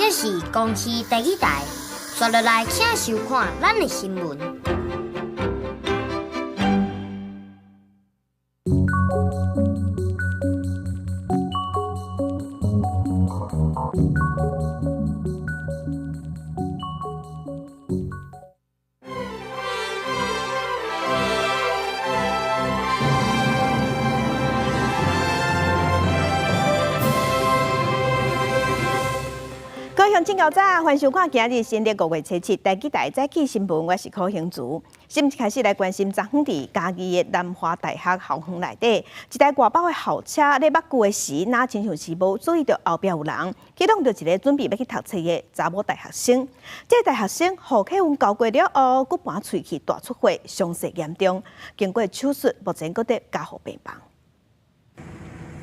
这是公视第一台，刷落来请收看咱的新闻。高雄正早，欢迎收看今日新的5月7日台记台早起新闻，我是柯兴竹。先开始来关心昨昏伫嘉义的南华大学校园内底，一台外包的校车咧捌旧的时，哪亲像是无注意到后壁有人，启动着一个准备要去读册的查某大学生。这个大学生户口运交过了后，骨盘喙齿大出血，伤势严重，经过手术，目前搁在加护病房。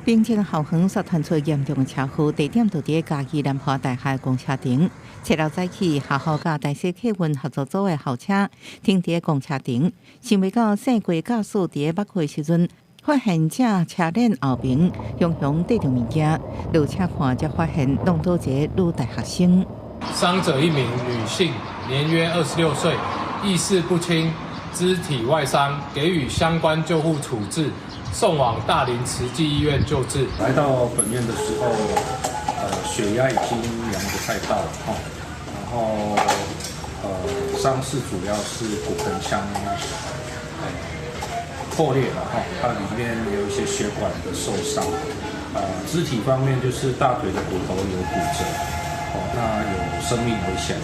并且校园所传出严重的车祸，地点就伫嘉义南华大学公车亭。7日早起，学校甲大西客运合作组的校车停伫公车亭，想袂到醒过驾驶伫捌过时阵，发现这车链后面雄雄缀着物件，落车看才发现弄倒一个女大学生。伤者一名女性，年约26岁，意识不清，肢体外伤，给予相关救护处置。送往大林慈济医院救治。来到本院的时候，血压已经量不太到哈，然后伤势主要是骨盆腔破裂了哈，它里面有一些血管的受伤，肢体方面就是大腿的骨头有骨折，那有生命危险。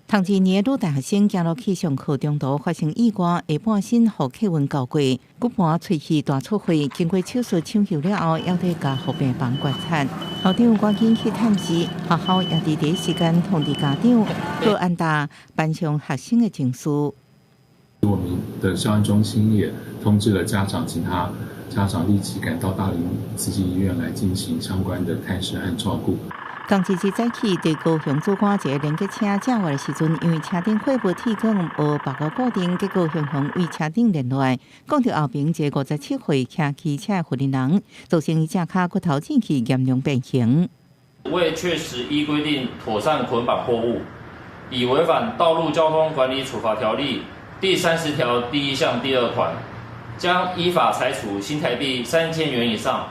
同一年，女大学生行路去上课中途发生意外，下半身互客运交过，骨盘喙齿大出血，经过手术抢救了后，要在加护病房观察。校长赶紧去探视，学校也伫第一时间通知家长，做安达班上学生的情绪。我们的校安中心也通知了家长，请家长立即赶到大林慈济医院来进行相关的探视和照顾。同一日早起，在高雄主管一个连接车正坏的时阵，因为车顶火无铁管无把个固定，结果雄雄为车顶连落来，讲到后边一个57岁骑汽车的妇人，造成伊正脚骨头进去严重变形。未确实依规定妥善捆绑货物，以违反《道路交通管理处罚条例》第30条第1项第2款，将依法裁处新台币3000元以上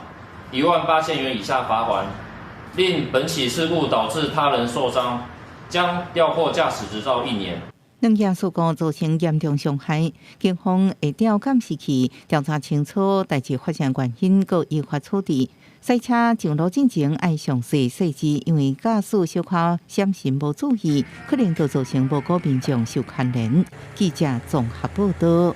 18000元以下罚锾。令本起事故导致他人受伤，将吊扣驾驶执照1年。两件事故造成严重伤害，警方会调监视器调查清楚代志发生原因，佮依法处置。赛车上路进前爱详细细节，因为驾驶小可闪神无注意，可能就造成无辜民众受牵连。记者综合报道。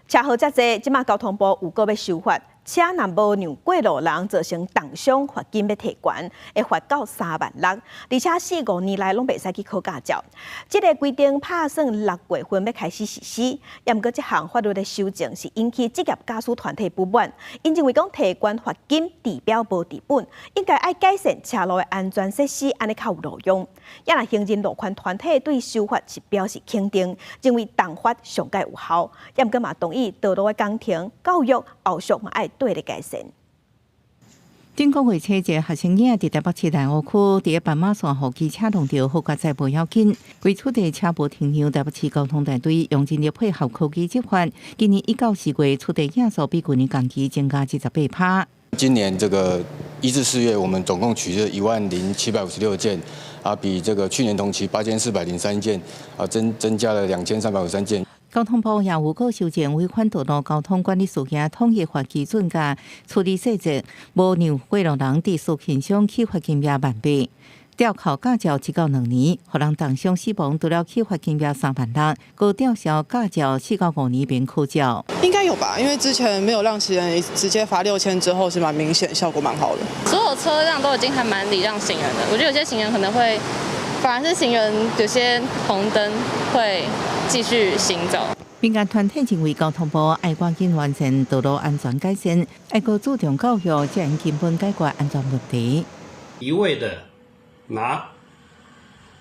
车祸遮济，即马交通部有个要修法。车若无让过路人造成重伤，罚金要提悬，会罚到3万6，而且4、5年内拢袂使去考驾照。这个规定打算6月份要开始实施，也毋过这项法律的修正是引起职业驾驶团体不满，因认为讲提悬罚金治标无治本，应该爱改善车路的安全设施，安尼较有路用。也若行人路权团体对修法是表示肯定，认为动法上界有效，也毋过嘛同意道路的工程、教育后续嘛爱对的改善。顶个月初，一个学生囝伫台北市内湖区伫斑马线互机车撞到，好佳在无要紧。为处理车无停留，台北市交通大队用尽力配合科技执法。今年1到4月，处理件数比去年同期增加78%。今年这个1至4月，我们总共取证10756件，比这个去年同期8403件，增加了2353件。交通部也有个修正违反道路交通管理事件统一法基准甲处理细则，无让过路人伫事件上起罚金额10000，吊扣驾照1到2年，互人重伤死亡除了起罚金额3万6，佮吊销驾照4到5年免考照。应该有吧，因为之前没有让行人直接罚6000之后是蛮明显，效果蛮好的。所有车辆都已经还蛮礼让行人的，我觉得有些行人可能会。反而是行人有些红灯会继续行走。民间团体认为，交通部爱赶紧完成道路安全改善，爱搁注重教育，才能根本解决安全问题。一味的拿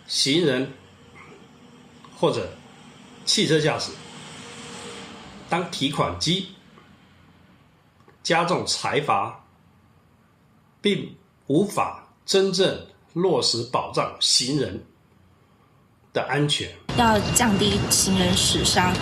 行人或者汽车驾驶当提款机，加重财罚，并无法真正落实保障行人的安全，要降低行人死伤，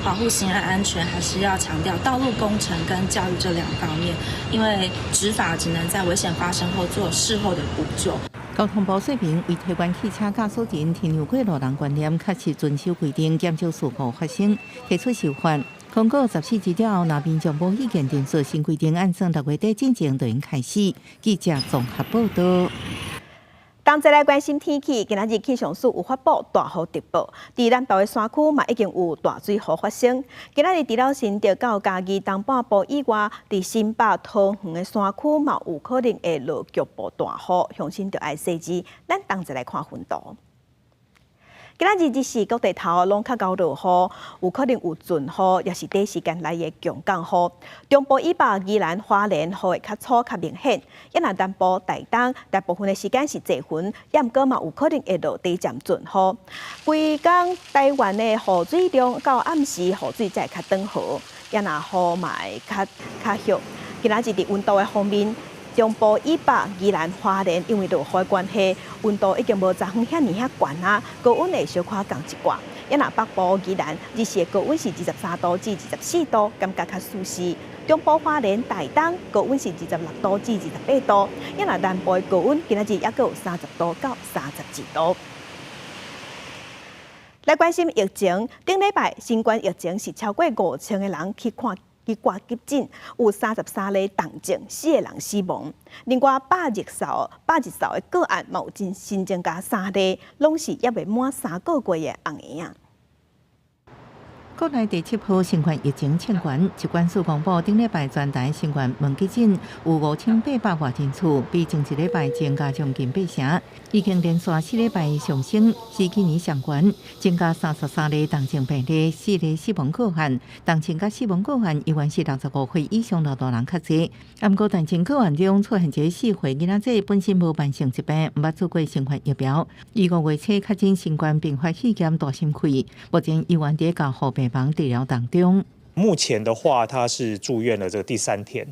保护行人安全，还是要强调道路工程跟教育这两方面，因为执法只能在危险发生后做事后的补救。交通部说明，为提悬汽车驾驶人停留过路人观念，确实遵守规定，减少事故发生，提出修法。通过14日了后，若民众无意见定出新规定，按算6月底进前就应开始。记者综合报道。同齐来关心天气，今仔日气象署有发布大雨特报，伫南投的山区嘛已经有大水雨发生。今仔日除了新竹到嘉义东半部以外，伫新北、桃园的山区嘛有可能会落局部大雨，乡亲就爱细致。咱同齐来看分图。今仔日日时各地头拢较高落雨，有可能有阵雨，也是短时间来的强降雨。中部以北、宜兰、花莲雨会较粗、较明显。一南南部、台东大部分的时间是多云，也毋过嘛有可能会落短暂阵雨。规工台湾的雨水量到暗时雨水才会较长河，也若雨嘛会较俗。今仔日伫温度的方面。中部以北、宜兰、花莲，因为落雨的关系，温度已经无昨昏遐悬啊，高温会小可降一寡。也若北部、宜兰日时的高温是23度至24度，感觉较舒适。中部、花莲、台东高温是26度至28度，也若南部的高温今仔日也有30度到32度。来关心疫情，顶礼拜新冠疫情是超过5000个人去看。去挂急诊，有33例重症，4个人死亡。另外120的个案，嘛有新增加3例，拢是还未满3个月的红婴仔。国内第7波新冠疫情清悬，疾管署公布，顶礼拜全台新冠门急诊有5800多人次，比前一礼拜增加将近8成，已经连续4礼拜上升，是今年上悬，增加33例重症病例，4例死亡个案，重症甲死亡个案依然是65岁以上老大人较侪。不过，重症个案中出现一个4岁囡仔仔本身无慢性疾病，毋捌做过新冠疫苗，5月初确诊新冠并发气减大心肺，目前依然伫教护病房治疗当中。目前的话，他是住院了这个第3天，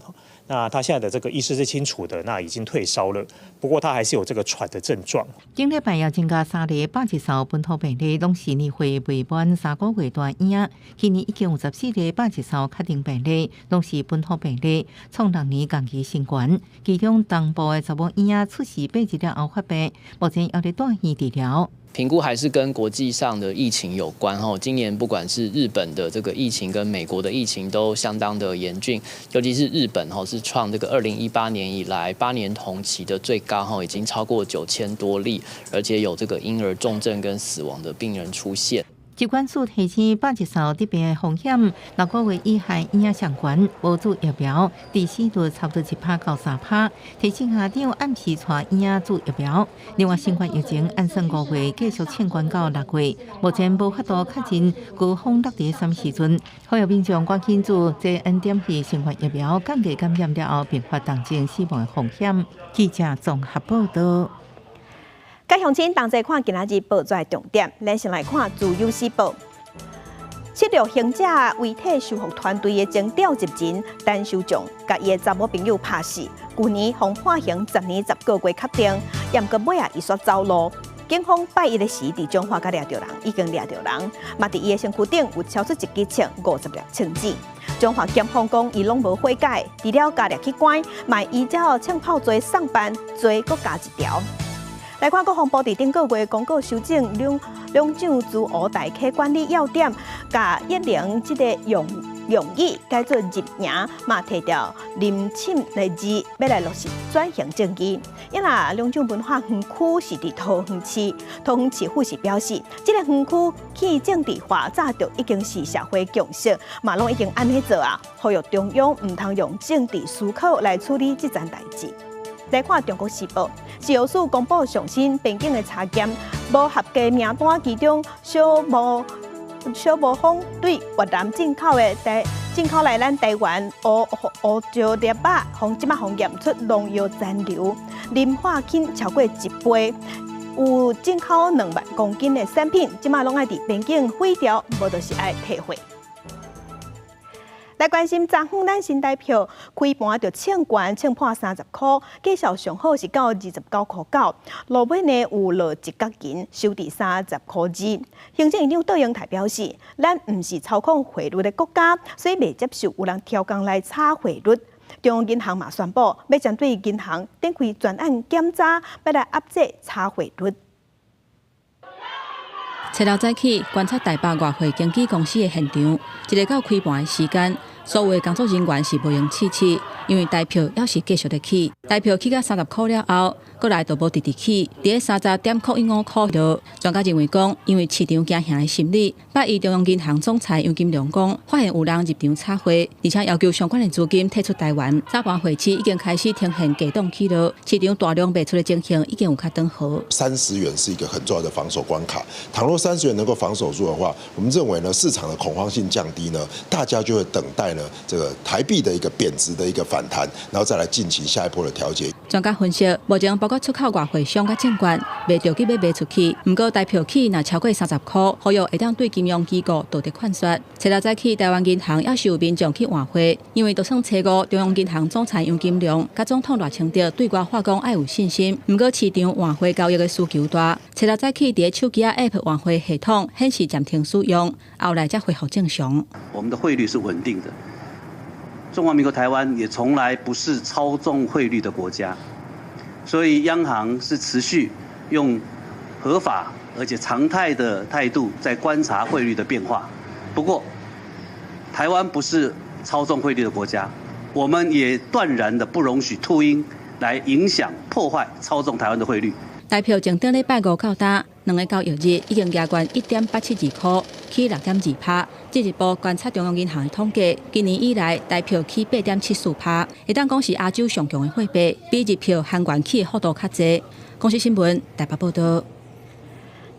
那他现在的这个意识是清楚的，那已经退烧了，不过他还是有这个喘的症状。今礼拜也增加3例80本土病例，拢是年岁未满3个月大婴仔。去年已经有14例80确定病例，拢是本土病例，创6年同期新高。其中东部的查某婴仔出事8日了后发病，目前要在住院治疗。评估还是跟国际上的疫情有关哈。今年不管是日本的这个疫情跟美国的疫情都相当的严峻，尤其是日本哈是创这个2018年以来8年同期的最高哈，已经超过9000多例，而且有这个婴儿重症跟死亡的病人出现。疾管署提醒80得病的风险，6个月以下婴仔上悬，无注疫苗，第4轮差不多1%到3%，提醒家长按时带婴仔注疫苗。另外，新冠疫情按算5月继续清悬到6月，目前无法度确诊高峰落伫什么时阵，呼吁民众赶紧注这恩点是新冠疫苗降低感染了后并发重症死亡的风险。记者综合报道。甲乡亲同齐看今仔日报纸的重点，咱先来看自由时报。76行者遗体修复团队的前调集人陈修忠，甲伊的查某朋友拍死，去年被判刑10年10个月确定，也毋过尾伊煞走路。警方拜伊的时，伫彰化甲掠着人，已经掠着人，嘛伫伊的身躯顶有超出1支枪50粒枪子。彰化检方讲，伊拢无悔改，除了加掠去关，嘛依照枪炮罪上班罪，搁加一条。来看国防部伫顶个月公告修正两蒋驻俄大溪管理要点，甲10这个用语改做入营，嘛提掉临侵的字，要来落实转型正义。因啦，两蒋文化园区是伫桃园市，桃园市府是表示，这个园区去政治化早就已经是社会共识，嘛拢已经安尼做啊，呼吁中央唔通用政治思考来处理这件代志。来看《中国时报》，食药署公布上新边境的查检，无合格名单其中小无方对越南进口来咱台湾乌石粒仔，即马验出农药残留，磷化氢超过1倍，有进口2万公斤的产品，即马拢爱伫边境废掉，无就是爱退回。来关心昨昏咱新台票开盘就抢关，抢破30块，计数上好是到29块9，落尾呢有落一角银，收伫30块2。行政院长杜永泰表示，咱毋是操控汇率的国家，所以袂接受有人挑工来炒汇率。中央银行嘛宣布，要针对银行展开专案检查，要来压制炒汇率。初六早起观察台北外汇经纪公司的现场，一个到开盘的时间，所有的工作人员是无用试试，因为台票要是继续的起，台票起到30块了后，过来就无直直起，伫30.05块度。专家认为讲，因为市场惊吓的心理，8日中央银行总裁杨金龙讲，发现有人入场炒汇，而且要求相关的资金退出台湾。早盘汇市已经开始呈现价动起落，市场大量卖出的情形已经有较缓和。30元是一个很重要的防守关卡，倘若30元能够防守住的话，我们认为呢，市场的恐慌性降低呢，大家就会等待呢这个台币的一个贬值的一个反弹，然后再来进行下一波的调节。专家分析，目前包括出口外汇商甲证券卖着急要卖出去，不过台票起若超过30块，呼吁会当对金融机构多滴宽松。初六早起，台湾银行也是有民众去换汇，因为就算初5，中央银行总裁杨金龙甲总统赖清德对外话讲爱有信心，不过市场换汇交易的需求大。初六早起，伫手机 App 换汇系统显示暂停使用，后来才恢复正常。我们的汇率是稳定的。中华民国台湾也从来不是操纵汇率的国家，所以央行是持续用合法而且常态的态度在观察汇率的变化。不过，台湾不是操纵汇率的国家，我们也断然的不容许秃鹰来影响、破坏、操纵台湾的汇率。台票从顶礼拜5到今，2个交易日已经加关1.872块，起6.2%。进一步观察中央银行的统计，今年以来台票起8.74%，会当讲是亚洲上强的货币，比日票韩元起的幅度较济。公司新闻台北报道。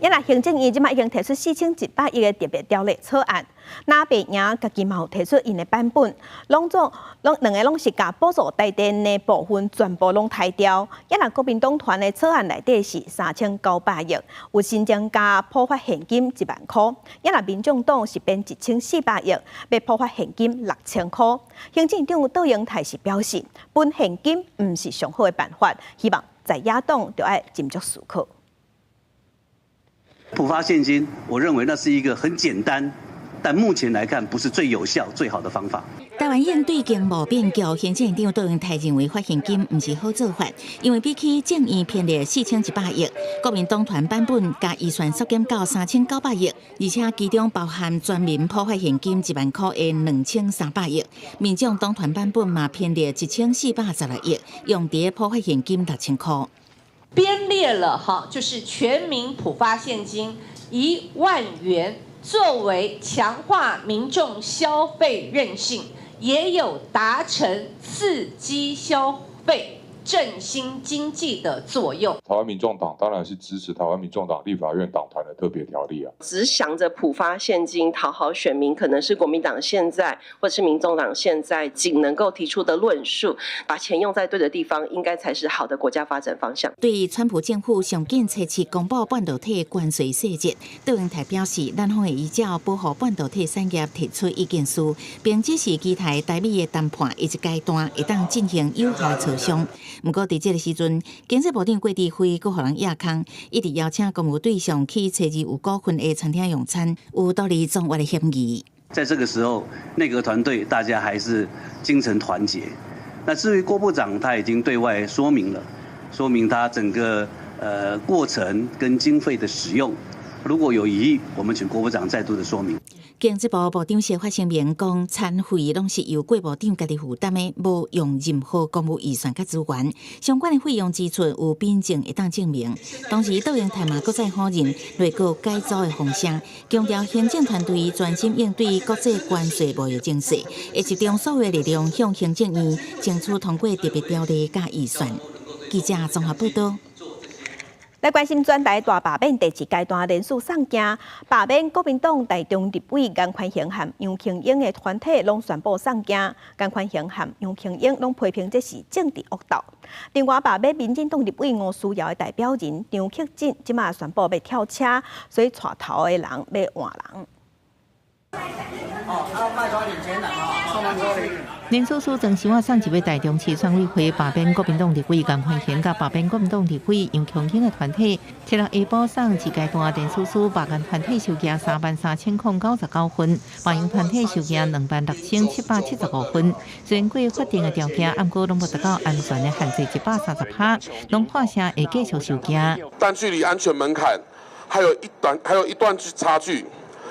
因来行政院即马已经提出4100亿的特别条例草案，那白营家己嘛有提出因的版本，两个拢是甲补助台电的部分全部拢汰掉。因来国民党团的草案内底是3900亿，有新增加普发现金1万块。因来民众党是变1400亿，要普发现金6000块。行政长杜永泰是表示，分现金毋是上好的办法，希望在野党就要斟酌思考。普发现金，我认为那是一个很简单，但目前来看不是最有效、最好的方法。台湾应对经贸变局，行政院长杜永泰认为发现金不是好做法，因为比起政院编列4100亿，国民党团版本加预算缩减到3900亿，而且其中包含全民普发现金1万块的2300亿，民众党团版本嘛编列1416亿，用伫普发现金6000块。编列了就是全民普发现金1万元，作为强化民众消费韧性，也有达成刺激消费、振兴经济的作用。台湾民众党当然是支持台湾民众党立法院党团的特别条例啊。只想着普发现金讨好选民，可能是国民党现在或是民众党现在仅能够提出的论述。把钱用在对的地方，应该才是好的国家发展方向。对于川普政府上紧初期公布半导体关税细节，杜永泰表示，咱方会依照保护半导体产业提出意见书，并指示期待台美的谈判一阶段会当进行有效的磋商。不过，伫这个时阵，经济部长郭志辉阁互人亚康，一直邀请公务对象去找有股份的餐厅用餐，有道理中外的嫌疑。在这个时候，内阁团队大家还是精神团结。那至于郭部长，他已经对外说明了，说明他整个过程跟经费的使用。如果有疑义，我们请郭部长再度的说明。经济部部长是发声明讲，餐费拢是由郭部长家己负担的，无用任何公务预算甲资源，相关的费用支出有凭证会当证明。同时，杜永泰嘛搁再否认内阁改组的风声，强调行政团队专心应对国际关税贸易政策，会集中所有力量向行政院争取通过特别条例甲预算。记者综合报道。来关心专台大罢免第2阶段人数上镜，罢免国民党台中立委颜宽恒和杨庆英的团体拢宣布上镜，颜宽恒和杨庆英拢批评这是政治恶斗。另外，罢免民进党立委吴思瑶的代表人张克进，即马宣布要跳车，所以带头的人要换人。卖多少点钱的林叔叔曾希望上一位台中市选委会罢免国民党立委甘焕贤，甲罢免国民党立委杨强兴的团体，7日下晡送一阶段林叔叔罢免团体收价33099分，罢免团体收价26775分。虽然过法定的条件，不过拢无达到安全的限制130%，拢破声会继续收价。但距离安全门槛还有一段差距。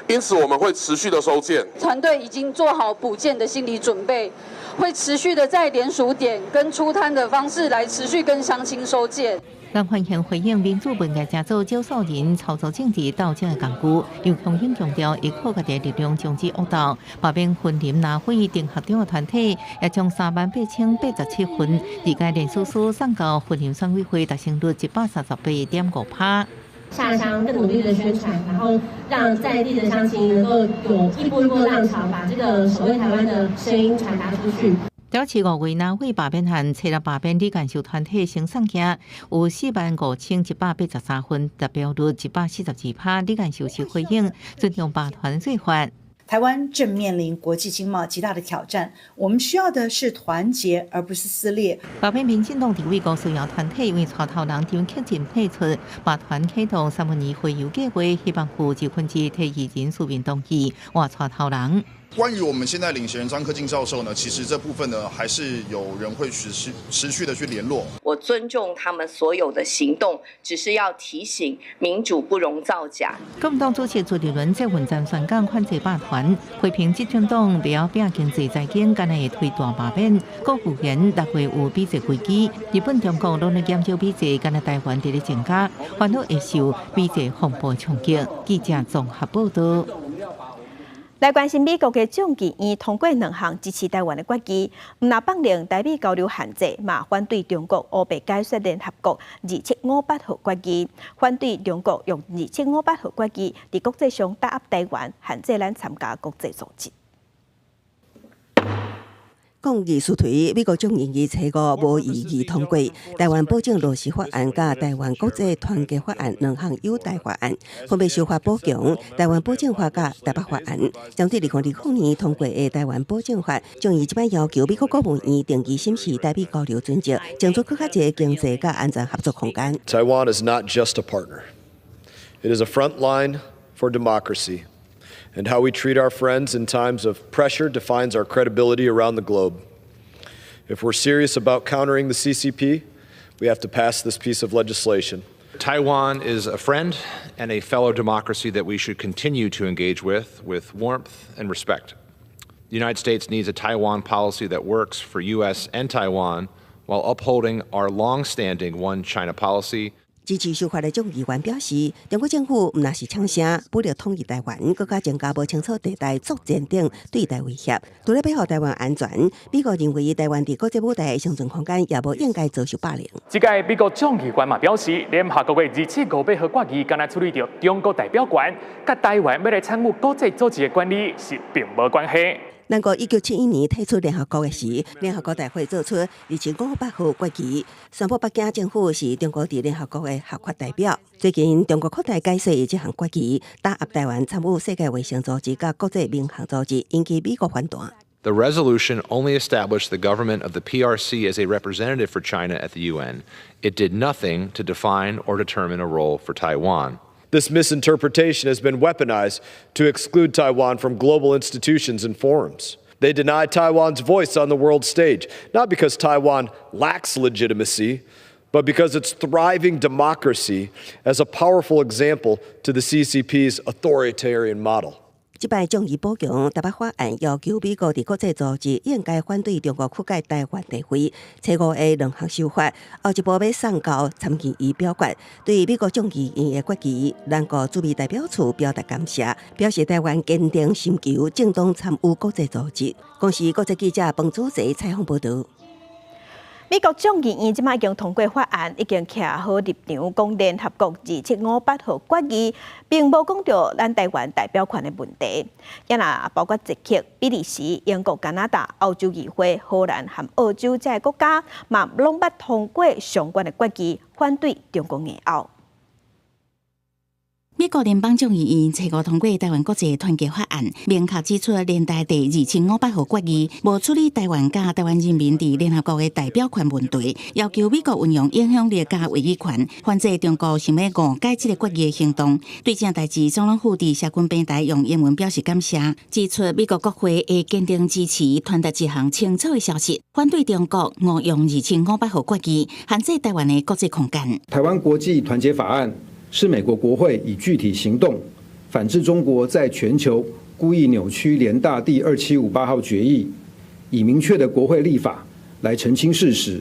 因此，我们会持续的收件。团队已经做好补件的心理准备，会持续的在联署点跟出摊的方式来持续跟乡亲收件。甘焕贤回应民主文革加做少数人操作政治斗争的工具，杨强兴强调，依靠家己力量终止恶斗，罢免分林拿会定学长的团体，也将38087分，二届连叔叔送到分林选委会达成率138.5%。下乡更努力的宣传，然后让在地的乡亲能够有一波一波浪潮，把这个守卫台湾的声音传达出去。了市5位拿会罢免案，7日罢免李干秀团体先送件有45183分，达标率142%。李干秀是回应尊重罢团做法。台湾正面临国际经贸极大的挑战，我们需要的是团结，而不是撕裂。罢免民进党地位高需要团体因为蔡头人张克勤退出，罢团启动3分2会游计划，希望负1分之提议人数运动议换蔡头人。关于我们现在领衔人张克敬教授呢，其实这部分呢还是有人会持续的去联络。我尊重他们所有的行动，只是要提醒民主不容造假。国民党主席朱立伦在文站宣讲反制罢团，批评执政党不要拼经济财经，干会推大罢免。国务院6月有比赛规矩，日本、中国努力减少比赛，干台湾在咧增加，烦恼会受比赛风暴冲击。记者综合报道。来关心美国的众议院通过2项支持台湾的决议，唔但放令台美交流限制，嘛反对中国乌白解说联合国2758号决议，反对中国用2758号决议在国际上打压台湾，限制咱参加国际组织。抗议诉推美国众议院初5无异议通过台湾保证落实法案甲台湾国际团结法案2项友台法案，分别修法补强台湾保证法甲台北法案。将在2020年通过的台湾保证法，将以这摆要求美国国务院定期审视台美交流准则，争取更加侪经济甲安全合作空间。Taiwan is not just a partner; it is a front line for democracy. And how we treat our friends in times of pressure defines our credibility around the globe. If we're serious about countering the CCP, we have to pass this piece of legislation. Taiwan is a friend and a fellow democracy that we should continue to engage with warmth and respect. The United States needs a Taiwan policy that works for U.S. and Taiwan while upholding our long-standing One China policy. 支持修法的众议员表示，中国政府毋但是抢声，不了统一台湾，更加增加无清楚地带作战等对台威胁，除了保护台湾安全，美国认为台湾伫国际舞台的生存空间也无应该遭受霸凌。这届美国众议员嘛表示，联合国的2758号决议，敢若处理着中国代表权，甲台湾要来参与国际组织的管理是并无关系。咱国1971年退出联合国的时，联合国大会做出2758号决议，宣布北京政府是中国伫联合国的合法代表。最近，中国扩大解释这项决议，打压台湾参与世界卫生组织甲国际民航组织，引起美国反弹。The resolution only established the government of the PRC as a representative for China at the UN. It did nothing to define or determine a role for Taiwan. This misinterpretation has been weaponized to exclude Taiwan from global institutions and forums. They deny Taiwan's voice on the world stage, not because Taiwan lacks legitimacy, but because its thriving democracy as a powerful example to the CCP's authoritarian model. 这摆众议补强台北法案，要求美国伫国际组织应该反对中国覆盖台湾地位。初5的2项修法，后一步要送到参议院表决。对美国众议院的决议，咱国驻美代表处表达感谢，表示台湾坚定寻求正当参与国际组织。公司国际记者彭祖哲采访报道。美国众议院即摆已经通过法案，已经徛好立场，讲联合国2758号决议，并无讲到咱台湾代表权的问题。也若包括捷克、比利时、英国、加拿大、欧洲议会、荷兰和澳洲这些国家，嘛拢捌通过相关的决议，反对中国硬拗。美国联邦众议院初五通过《台湾国际团结法案》，明确指出连带第2500号决议无处理台湾甲台湾人民伫联合国的代表权问题，要求美国运用影响力甲话语权，反制中国想要误解这个决议的行动。对这代志，总统府伫社群平台用英文表示感谢，指出美国国会会坚定支持传达一项清楚的消息，反对中国误用2500号决议，限制台湾的国际空间。台湾国际团结法案是美国国会以具体行动反制中国在全球故意扭曲联大第2758号决议，以明确的国会立法来澄清事实，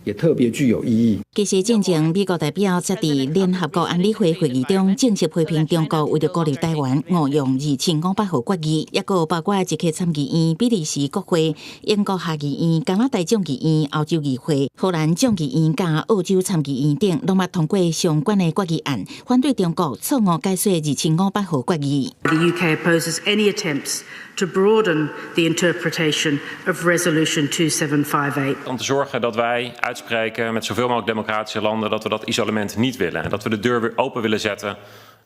也特别具有意义。其实进前，美国代表则伫联合国安理会会议中正式批评中国为了鼓励台湾误用2500号决议，也有包括捷克参议院、比利时国会、英国下议院、加拿大众议院、欧洲议会、荷兰众议院加澳洲参议院等，拢捌通过相关的决议案，反对中国错误解说2500号决议。The UK opposes any attempts to broaden the interpretation of Resolution 2758. Om te zorgen dat wij uitspreken met zoveel mogelijk democratische landen dat we dat isolement niet willen en dat we de deur weer open willen zetten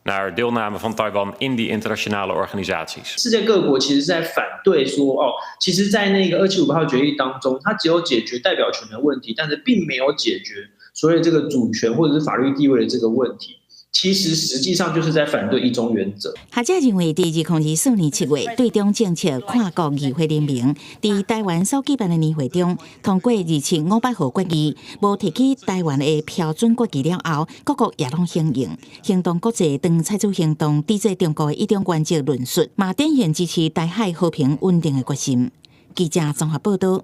naar deelname van Taiwan in die internationale organisaties. 世界各国其实在反对说，其实在那个2758号决议当中，它只有解决代表权的问题，但是并没有解决所谓这个主权或者是法律地位的这个问题。其实实际上就是在反对一中原则。学者认为，第2024年7月，对中政策跨国议会联盟在台湾所举办的年会中，通过2500号决议，无提起台湾的标准决议了后，各国也拢响应，行动国际当采取行动，抵制中国的一中原则论述，嘛展现支持台海和平稳定的决心。记者综合报道。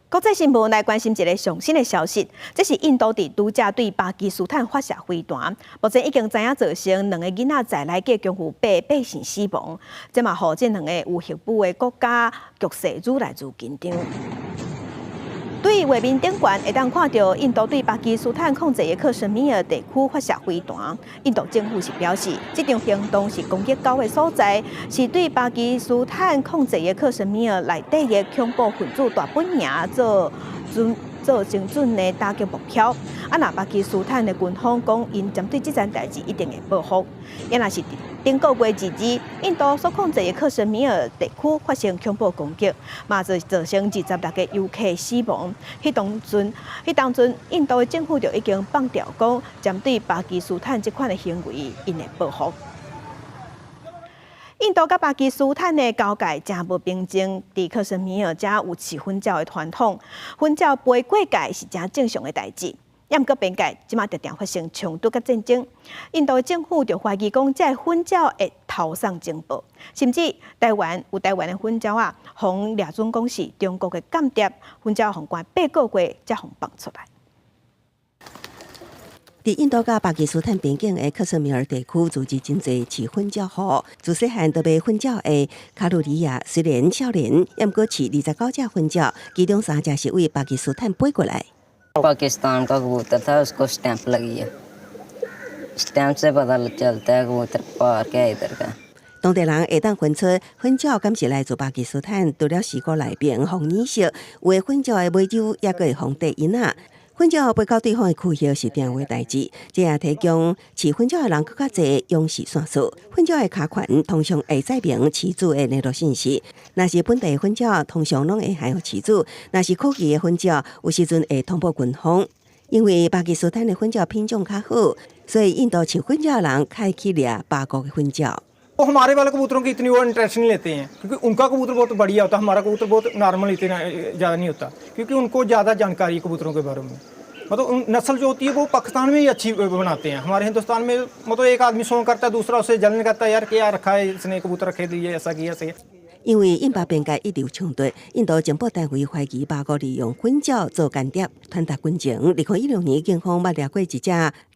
国际新闻来关心一个上新的消息，这是印度伫拄则对巴基斯坦发射飞弹，目前已经知影造成2个囡仔在内嘅强赴百姓死亡，这嘛互这2个有核武的国家局势愈来愈紧张。对画面顶悬会当看到印度对巴基斯坦控制的克什米尔地区发射飞弹。印度政府是表示，这场行动是攻击到的所在，是对巴基斯坦控制的克什米尔内底的恐怖分子大本营做精准的打击目标。若巴基斯坦的军方讲，因针对这件代志一定会报复。也若是顶个月2日，印度所控制的克什米尔地区发生恐怖攻击，嘛就造成26个游客死亡。当阵，印度的政府就已经放调讲，针对巴基斯坦这款的行为，因会报复。印度甲巴基斯坦的交界真无平静，伫克什米尔遮有饲薰鸟的传统，薰鸟飞过界是真正常的代志。也毋过边界即马常常发生冲突甲战争，印度的政府就怀疑讲，这薰鸟会逃送情报，甚至台湾的薰鸟啊，互掠准讲是中国的间谍，薰鸟互关8个月才互放出来。伫印度甲巴基斯坦边境的克什米尔地区，组织真侪饲薰鸟户，自细汉就被薰鸟的卡路里亚，虽然少年，也毋过饲29只薰鸟，其中3只是为巴基斯坦飞过来。पाकिस्तान का कबूतर था उसको स्टैंप लगी है स्टैंप से पता चलता है कबूतर पार क्या इधर का 当地人会当分出薰鸟敢是来自巴基斯坦，除了4个内边放染色，有的薰鸟的尾洲也个会放地因仔。薰鸟飞到对方的区域是定位代志，这也提供饲薰鸟的人更较侪勇士线索。薰鸟的卡环通常会载明饲主的联络信息。若是本地薰鸟，通常拢会含有饲主；若是科技的薰鸟，有时阵会通报军方。因为巴基斯坦的薰鸟品种较好，所以印度饲薰鸟的人开去掠巴国的薰鸟。वो हमारे वाले कबूतरों की इतनी वो इंटरेस्ट नहीं लेते हैं क्योंकि उनका कबूतर बहुत बढ़िया होता है हमारा कबूतर बहुत नॉर्मल इतना ज़्यादा नहीं होता क्योंकि उनको ज़्यादा जानकारी है कबूतरों के बारे में मतलब नस्ल जो होती है वो पाकिस्तान में ही अच्छी बनाते हैं हमारे हिंदुस्तान में मतलब एक आदमी सोंग करता है दूसरा उसे जलन करता है यार क्या रखा है इसने कबूतर रखे दिए ऐसा किया ऐसे 因为印巴边界一直有冲突，印度情报单位怀疑巴国利用薰鸟做间谍，传达军情。2016年，警方捌掠过一只极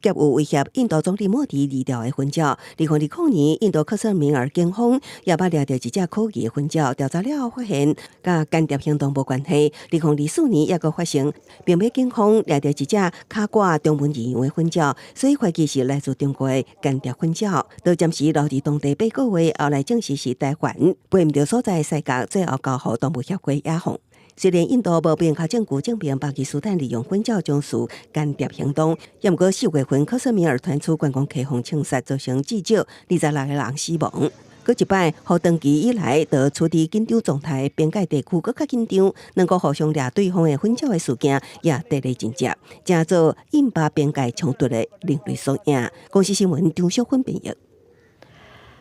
有威胁印度总理莫迪离调的薰鸟。2020年，印度克什米尔警方也捌掠到一只科技的薰鸟，调查了后发现，甲间谍行动无关系。2024年，也个发生，并美警方掠到一只卡挂中文语言的薰鸟，所以怀疑是来自中国的间谍薰鸟。到暂时留伫当地8个月，后来证实是台湾，飞唔到所在世界最后交予动物协会野放。虽然印度无明确证据证明巴基斯坦利用混教中枢间谍行動，也毋過4月份克什米爾傳出觀光客互槍殺，造成至少26個人死亡。過一擺，互長期以來就處於緊張狀態，邊界地區更較緊張，能夠互相掠對方的混教的事件也日益增加，成做印巴邊界衝突的另類縮影。公司新聞張淑芬編譯。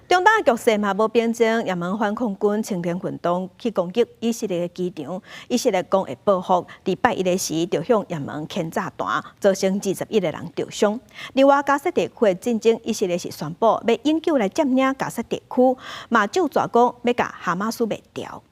中東局勢嘛無變正，也門反恐軍青年運動去攻擊以色列的機場，以色列講會報復，禮拜一的時就向也門牽炸彈，造成21個人受傷。另外，加沙地區的戰爭，以色列是宣布要永久來佔領加沙地區，嘛就抓講要甲哈馬斯滅掉。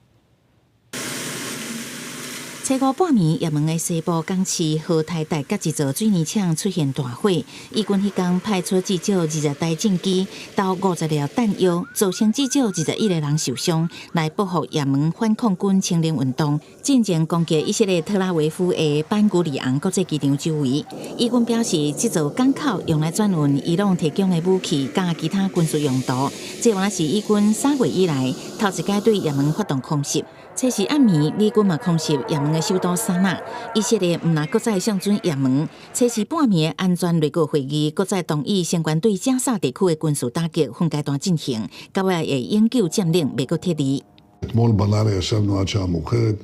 初五半暝，也門的西部港市和台大甲一座水泥廠出現大火，以軍迄天派出至少20台戰機到50條彈藥，造成至少21個人受傷，來報復也門反恐軍青年運動，進前攻擊以色列特拉維夫的班古里昂國際機場周圍。以軍表示，這座港口用來轉運伊朗提供的武器加其他軍事用途，這也是以軍3月以來頭一擺對也門發動空襲。這是暗暝，美軍嘛空襲也門的首都沙那，以色列唔若擱再上準也門。這是半暝的安全內閣會議，擱再同意相關對加沙地區的軍事打擊分階段進行，到尾會永久佔領未擱脫離。אתמול בלילה ישבנו עד שעה מאוחרת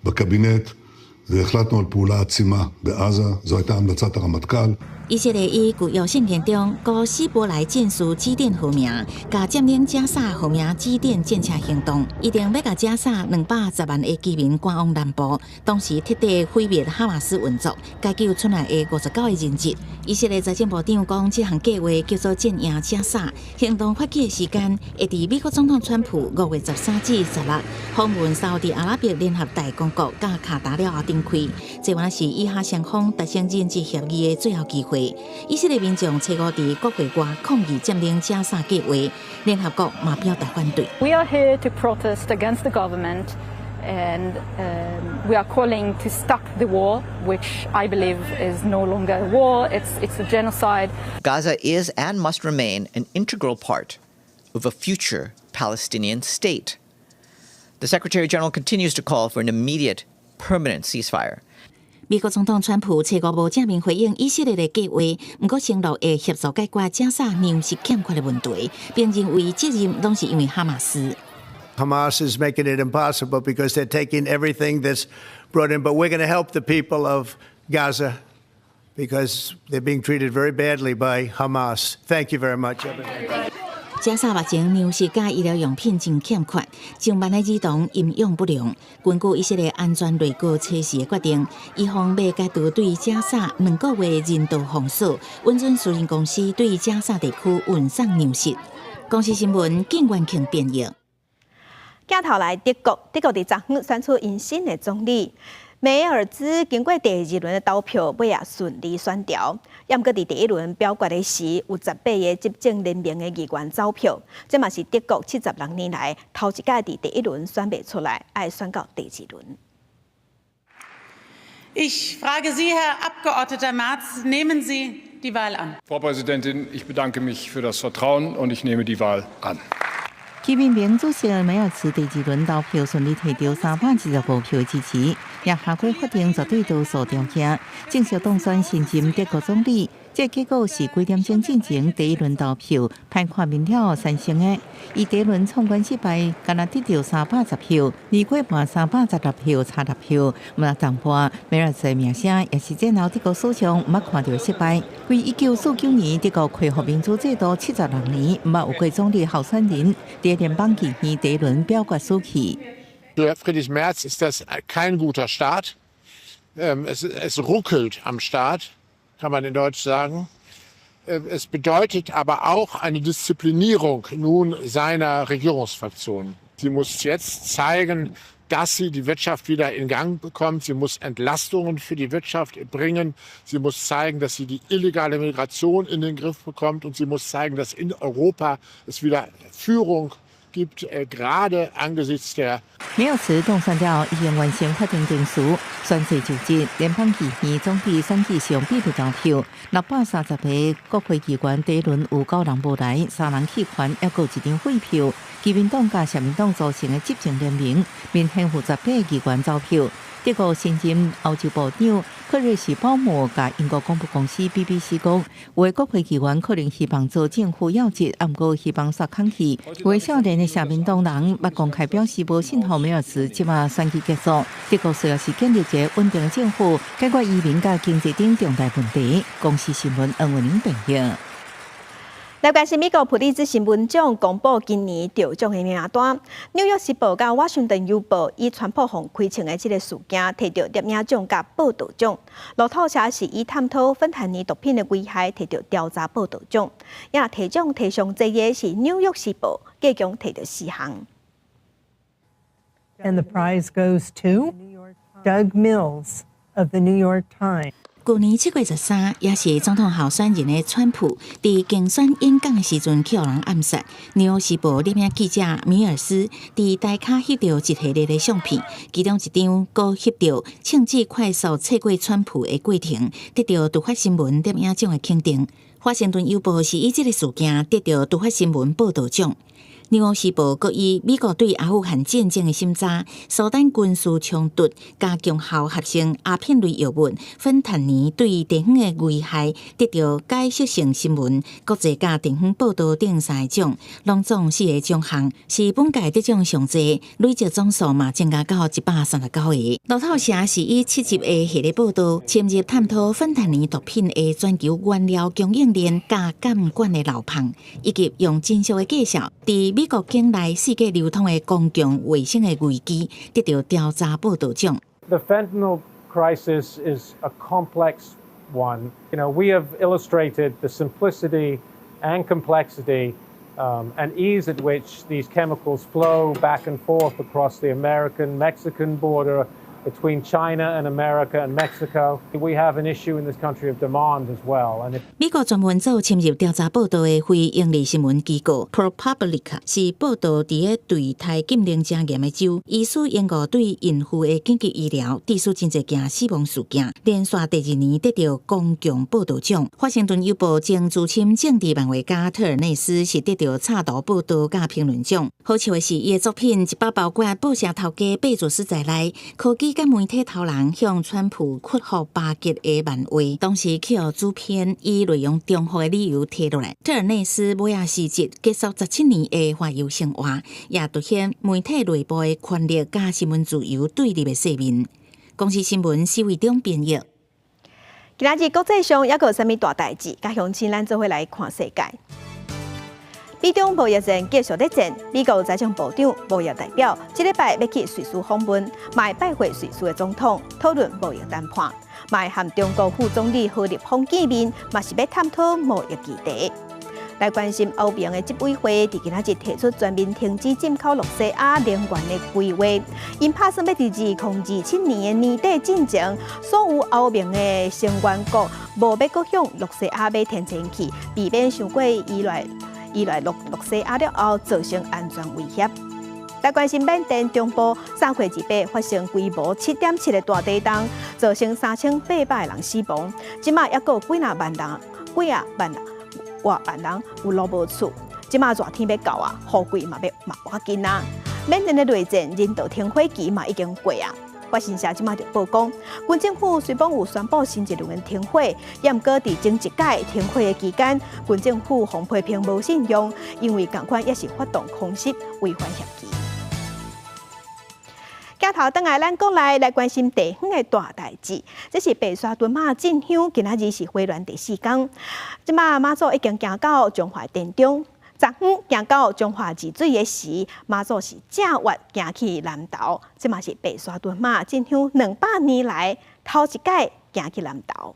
בקבינט והחלטנו על פעולה עצימה בעזה, זו הייתה המלצת הרמטכ"ל. 以色列伊具有信件中，高希伯来建属基甸号名，甲佔領加沙號名基甸戰車行動，一定要甲加沙210萬的居民趕往南部，同時徹底毀滅哈馬斯運作，解救出來的59個人質。以色列財政部長講，這項計劃叫做戰贏加沙，行動發起的時間會喺美國總統川普5月13至16訪問沙特阿拉伯聯合大公國甲卡達了後展開，這還是以哈雙方達成人質協議的最後機會。以色列民眾初五喺國會外抗議佔領加沙計劃，聯合國嘛表達反對。We are here to protest against the government, and we are calling to stop the war, which I believe is no longer a war. It's a genocide. Gaza is and must remain an integral part of a future Palestinian state. The Secretary General continues to call for an immediate, permanent ceasefire. 美國總統川普初五無正面回應以色列的計劃，不過承諾會協助解決加沙糧食欠缺的問題，並認為責任都是因為哈馬斯。Hamas is making it impossible because they're taking everything that's brought in. But we're going to help the people of Gaza because they're being treated very badly by Hamas. Thank you very much. 加沙目前糧食甲醫療用品真欠缺，上萬個兒童營養不良。根據以色列安全內閣初時的決定，伊方要解除對加沙2個月人道封鎖，允准私人公司對加沙地區運送糧食。公司新聞景元慶編譯。鏡頭來德國在昨天選出因新的總理。梅爾茲經過第2輪的投票，尾也順利選調。也毋過在第1輪表決的時，有18個執政聯盟的議員走票，這嘛是德國76年來頭一屆在第1輪選不出來，要選到第2輪。Ich frage Sie, Herr Abgeordneter Merz, nehmen Sie die Wahl an? Frau Präsidentin, ich bedanke mich für das Vertrauen und ich nehme die Wahl an. 其民盟主席梅尔茨第2輪投票順利摕到325票支持，也下過法定絕對多數條件，正式當選新任德國總理。這結果是幾點鐘進行第1輪投票，判看民調產生的。以第1輪衝關失敗，敢若得到310票，二過半316票差10票，毋若淡薄。梅爾茨的名聲也是戰後德國史上毋捌看到失敗。為1949年德國恢復民主制度76年，毋捌有過總理候選人在聯邦議院第1輪表決輸去。Für Friedrich Merz ist das kein guter Start. Es ruckelt am Start, kann man in Deutsch sagen. Es bedeutet aber auch eine Disziplinierung nun seiner Regierungsfraktion. Sie muss jetzt zeigen, dass sie die Wirtschaft wieder in Gang bekommt. Sie muss Entlastungen für die Wirtschaft bringen. Sie muss zeigen, dass sie die illegale Migration in den Griff bekommt. Und sie muss zeigen, dass in Europa es wieder Führung gibt, gerade angesichts der 梅尔茨當選了，已經完成法定程序，宣誓就職。聯邦議院總理選舉上比例投票，630個國會議員第1輪有9人無來，3人棄權，還有1張廢票。基民黨甲社民黨組成的執政聯盟，面向18個議員走票。德国新任欧洲部长克瑞士鲍姆甲英国广播公司 BBC 讲，外国会议员可能希望做政府要职，不过希望刷空气。为少年的社民党人捌公开表示无信号梅尔斯，即马选举结束，德国需要是建立一个稳定的政府，解决移民甲经济等重大问题。公司新闻恩为您朋友。来关心美国普利兹新闻奖公布今年得奖的名单，纽约时报甲华盛顿邮报以川普红开枪的这个事件，摕到摄影奖甲报道奖。路透社是以探讨芬太尼毒品的危害，摕到调查报道奖。也提奖提上这个是纽约时报，计共摕到4项。And the prize goes to Doug Mills of the New York Times. 去年7月13日，也是总统候选人的川普，伫竞选演讲的时阵去互人暗杀。纽约时报摄影记者米尔斯伫台卡翕到一系列的相片，其中一张佫翕到枪支快速刺过川普的过程，得到突发新闻摄影奖的肯定。华盛顿邮报是以这个事件得到突发新闻报道奖。纽约时报阁以美国对阿富汗战争的审查、苏丹军事冲突、加强后合成鸦片类药物、芬太尼对地方的危害，得到解释性新闻、国际甲地方报道等3个奖，拢总4个奖项，是本届得奖上侪，累计总数嘛增加到139个。路透社是以7集的系列报道，深入探讨芬太尼毒品的全球原料供应链甲监管的漏洞，以及用真实的介绍伫美国境内世界流通的公共卫生的危机，得到调查报道奖。The fentanyl crisis is a complex one. We have illustrated the simplicity and complexity and ease at which these chemicals flow back and forth across the American-Mexican border. Between China and America and Mexico, we have an issue in this country of demand as well. 美国专门组深入调查报道的非营利新闻机构 ProPublica 是报道伫个对台禁令正严的州，疑似延误对孕妇的紧急医疗，致使真侪件死亡事件，连续第2年得到公共报道奖。华盛顿邮报前资深政治漫画家特尔内斯是得到插图报道甲评论奖。好笑的是，伊的作品一包包括报社头家贝佐斯在内，科技甲媒体头人向川普屈服巴结的漫画，当时去互主编以内容重复的理由摕落来。特尔内斯尾仔时节结束17年的华邮生活，也凸显媒体内部的权力甲新闻自由对立的侧面。公司新闻施伟中编译。今仔日国际上还有啥物大代志？甲乡亲咱做伙来看世界。美中贸易战继续在战，美国财政部长、贸易代表这礼拜要去瑞士访问，卖拜会瑞士的总统，讨论贸易谈判。卖和中国副总理何立峰见面，嘛是要探讨贸易议题。来关心欧盟的执委会，伫今仔日提出全面停止进口洛西亚能源的规划，因打算要伫2027年的年底进前，所有欧盟的成员国无要搁向洛西亚买天然气，避免伤过依赖洛西亚了后造成安全威胁。来关心缅甸中部3月1日发生规模7.7的大地震，造成3800人死亡。即马还有几啊万人有路无厝。即马热天要到啊，雨季嘛要紧啊。缅甸的内战人道停火期嘛已经过啊。华新社即马就报讲，军政府虽讲有宣布新一轮停火，也毋过伫前一届停火的期间，军政府洪批评无信用，因为共款也是发动空袭，违反协议。镜头转来，咱国内来关心地方的大代志。这是白沙屯马进香，今仔日是回銮第4天。即马马祖已经行到中华殿中。昨昏行到中华治水的时，马祖是正月行去南投，这嘛是白沙屯马进香200年来头一届行去南投。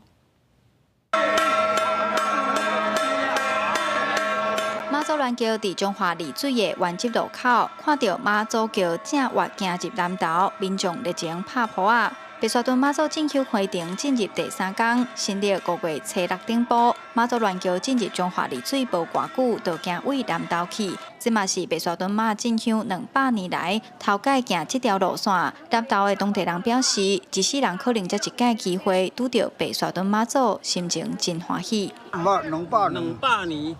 马祖銮桥伫中华治水的原集路口，看到马祖桥正月行入南投，民众热情拍扑啊！白沙屯马祖进香会场进入第3天，新历5月初6顶埔，马祖銮桥进入中华治水无偌久，就行为南投去。这嘛是白沙屯马进香200年来头届行这条路线。南投的当地人表示，一世人可能才一届机会拄到白沙屯马祖，心情真欢喜。200年，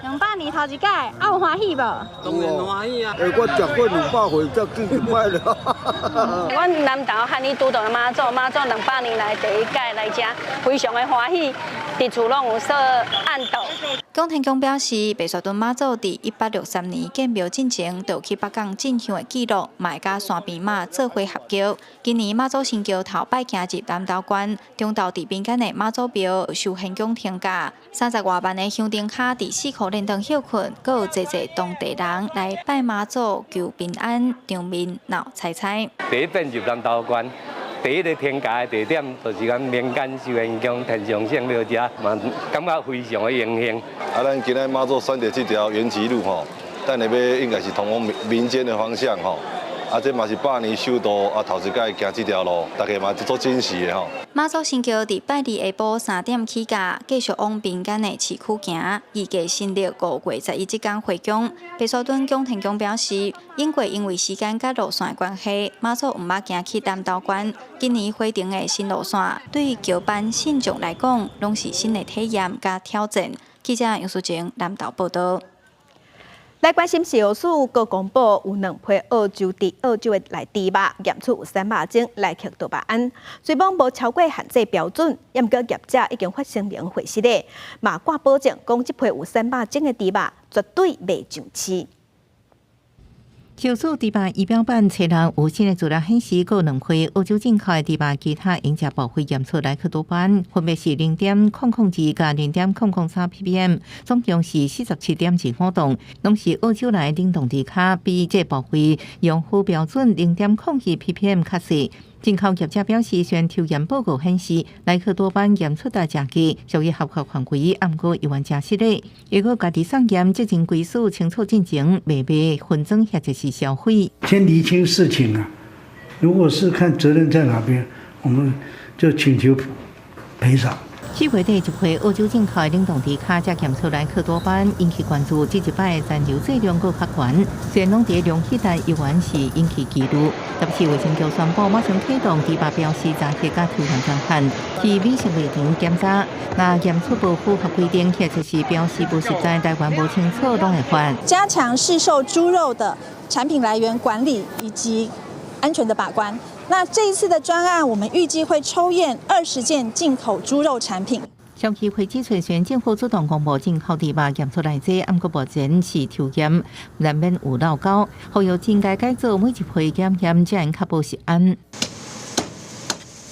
200年头一届，有欢喜无？当然欢喜啊！我食过200回，才记1摆了。阮南投汉尼拄到妈祖200年来第一届来食，非常的欢喜，伫厝拢有设暗道。江天公表示，白沙屯妈祖伫163年建庙进前，就去北港进香的记录，嘛会甲山边马做伙合桥。今年妈祖新桥头摆行入南投关，中昼伫边间的妈祖庙受现供天价，30多万的香灯卡伫4块连灯休困，阁有济当地人来拜妈祖求平安，场面闹彩彩。第一遍入南投关。第一个天价的地点，就是咱民间寿元宫天上圣庙遮，嘛感觉非常的荣幸。咱今日妈祖选择这条延吉路吼，等下要应该是通往民间的方向吼。这嘛是100年首度头一届行这条路，大家嘛做珍惜的吼。妈祖新桥伫拜二下晡3点起驾，继续往民间的市区行，预计新历5月11日天回宫。白沙屯江天宫表示，因为时间甲路线的关系，妈祖毋捌行去南投关。今年回程的新路线，对于桥班信众来讲，拢是新的体验甲挑战。记者杨淑晴南投报道。来关心食药署各公布有2批澳洲的内猪肉验出有3肉种来克多巴胺，虽讲无超过限制标准，但过业者已经发声明回释的，嘛挂保证讲这批有3肉种的猪肉绝对袂上市。食药署猪肉仪表板册内有新的资料显示，有2批澳洲进口的猪肉，其他因食报废验出莱克多巴胺，分别是0.002甲0.003 ppm， 总共是47.25吨，拢是澳洲来冷冻猪脚，比这报废用户标准0.02 ppm 较细。进口业者表示，虽然抽验报告显示莱克多巴胺验出的价格属于合法范围，毋过依然真实的。如果家己上验，执行归属清楚进行，未被分赃或者是销毁。先厘清事情啊，如果是看责任在哪边，我们就请求赔偿。4月底，一批澳洲进口的冷冻猪脚才验出莱克多巴胺，引起关注。这一摆的残留剂量佫较悬，虽然拢伫量体内依然是引起记录。特别是卫生局宣布马上启动猪肉标示查核甲抽验专项，去美食卫生检查，若验出不符合规定，或者是标示不实在、台湾无清楚，拢会罚。加强市售猪肉的产品来源管理以及安全的把关。那这一次的专案，我们预计会抽验20件进口猪肉产品。上期会指出，虽然政府主动公布进口猪肉验出来这，不过目前是抽验，难免有漏沟，呼吁应该改做每一批检验，才能确保食安。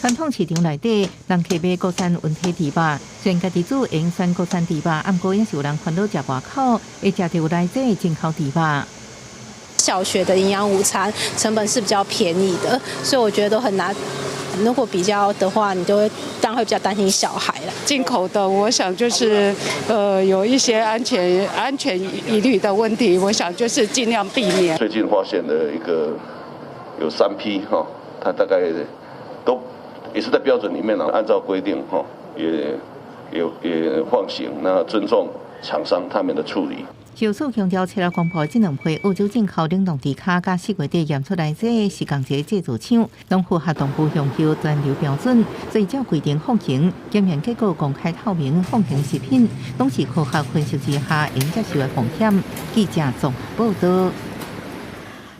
传统市场内底，人客买国产温体猪肉，虽然家己煮用选国产猪肉，不过也是有人烦恼食外口，会食到来这进口猪肉。小学的营养午餐成本是比较便宜的，所以我觉得都很难。如果比较的话，你就会当然会比较担心小孩了。进口的，我想就是有一些安全疑虑的问题，我想就是尽量避免。最近发现的一个有3批哈，它大概都也是在标准里面呢，按照规定哈，也放行，那尊重厂商他们的处理。食药署强调，除了公布这2批澳洲进口冷冻猪脚，甲4月底验出来这是同一个制造厂，拢符合动物用药残留标准，所以照规定放行。检验结果公开透明，放行食品拢是科学分析之下应接受的风险。记者综合报道。